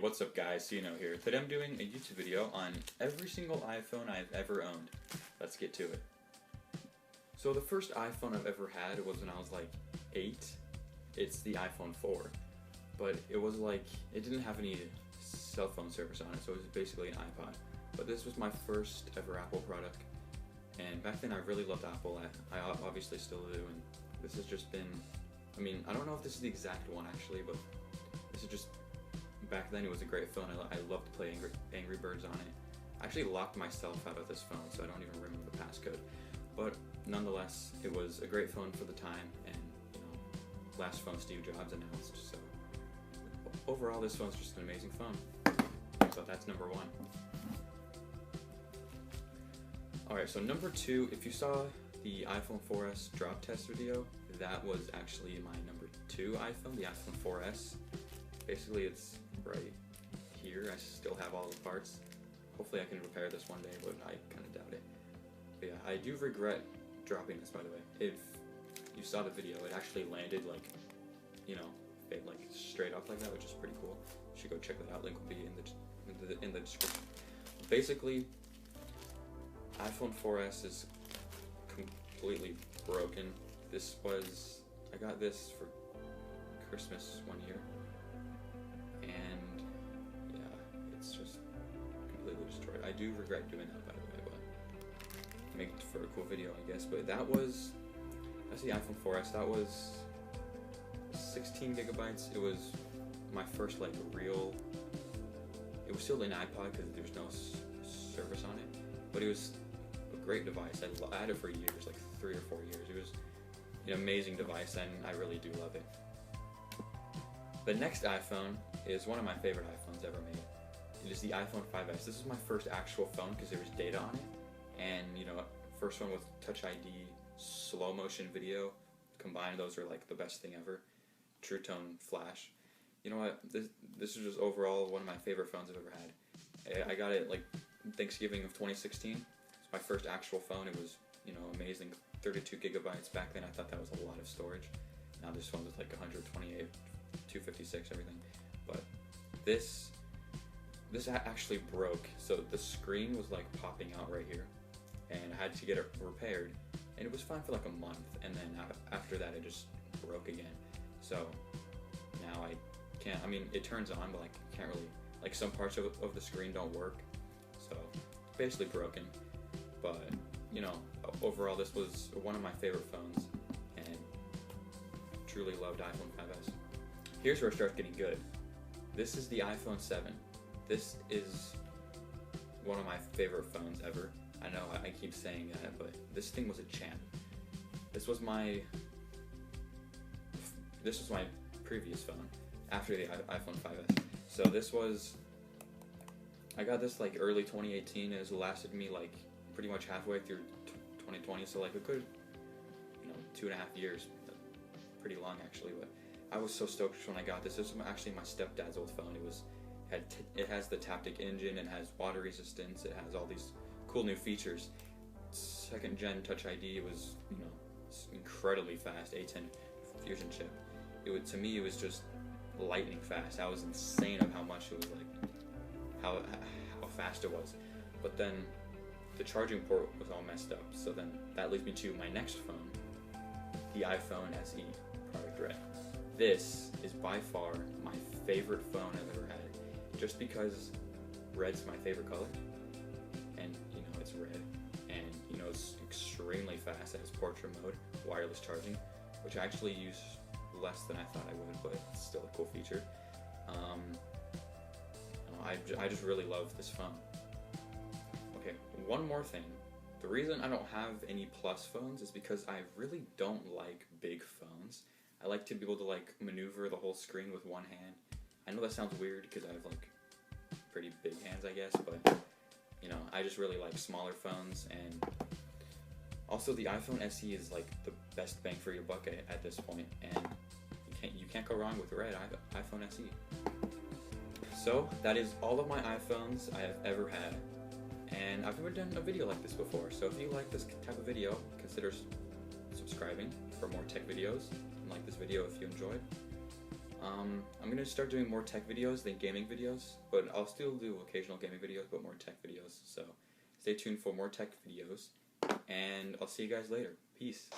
What's up guys, Cino here. Today I'm doing a YouTube video on every single iPhone I've ever owned. Let's get to it. So the first iPhone I've ever had was when I was like 8. It's the iPhone 4. But it was like, it didn't have any cell phone service on it, so it was basically an iPod. But this was my first ever Apple product. And back then I really loved Apple. I obviously still do, and this has just been, I don't know if this is the exact one actually, but this is just, back then it was a great phone. I loved to play Angry Birds on it. I actually locked myself out of this phone, so I don't even remember the passcode. But nonetheless, it was a great phone for the time, and last phone Steve Jobs announced, so overall this phone's just an amazing phone. So that's number one. Alright, so number two, if you saw the iPhone 4S drop test video, that was actually my number two iPhone, the iPhone 4S. Basically it's right here. I still have all the parts. Hopefully I can repair this one day, but I kind of doubt it. But yeah, I do regret dropping this, by the way. If you saw the video, it actually landed like, like straight up like that, which is pretty cool. You should go check that out. Link will be in the description. Basically, iPhone 4S is completely broken. I got this for Christmas one year, and yeah, it's just completely destroyed. I do regret doing that, by the way, but make it for a cool video, I guess. But that's the iPhone 4S. That was 16 gigabytes. It was my first it was still an iPod because there's no service on it, but it was a great device. I had it for years, like 3 or 4 years. It was an amazing device, and I really do love it. The next iPhone is one of my favorite iPhones ever made. It is the iPhone 5S. This is my first actual phone because there was data on it, and first one with Touch ID, slow motion video. Combined, those are like the best thing ever. True Tone Flash. You know what? This is just overall one of my favorite phones I've ever had. I got it like Thanksgiving of 2016. It's my first actual phone. It was amazing. 32 gigabytes. Back then I thought that was a lot of storage. Now this phone is like 128, 256, everything. But this actually broke. So the screen was like popping out right here, and I had to get it repaired. And it was fine for like a month, and then after that it just broke again. So now I can't, it turns on, but I can't really, like some parts of the screen don't work. So basically broken. But overall this was one of my favorite phones, and truly loved iPhone 5S. Here's where it starts getting good. This is the iPhone 7. This is one of my favorite phones ever. I know I keep saying that, but this thing was a champ. This was my previous phone after the iPhone 5S. So I got this like early 2018. It has lasted me like pretty much halfway through 2020. So like a good 2.5 years, pretty long actually. But I was so stoked when I got this. This was actually my stepdad's old phone. It has the Taptic engine. It has water resistance. It has all these cool new features. Second gen Touch ID was incredibly fast. A10 Fusion chip. To me it was just lightning fast. I was insane of how much it was like how fast it was. But then the charging port was all messed up. So then that leads me to my next phone, the iPhone SE, Product Red. This is by far my favorite phone I've ever had, just because red's my favorite color, and it's red, and it's extremely fast. It has portrait mode, wireless charging, which I actually use less than I thought I would, but it's still a cool feature. I just really love this phone. Okay, one more thing. The reason I don't have any Plus phones is because I really don't like big phones. I like to be able to like maneuver the whole screen with one hand. I know that sounds weird because I have like pretty big hands, I guess, but I just really like smaller phones. And also the iPhone SE is like the best bang for your buck at this point, and you can't go wrong with red iPhone SE. So that is all of my iPhones I have ever had, and I've never done a video like this before. So if you like this type of video, consider subscribing for more tech videos, and like this video if you enjoyed. I'm gonna start doing more tech videos than gaming videos, but I'll still do occasional gaming videos, but more tech videos. So stay tuned for more tech videos, and I'll see you guys later. Peace.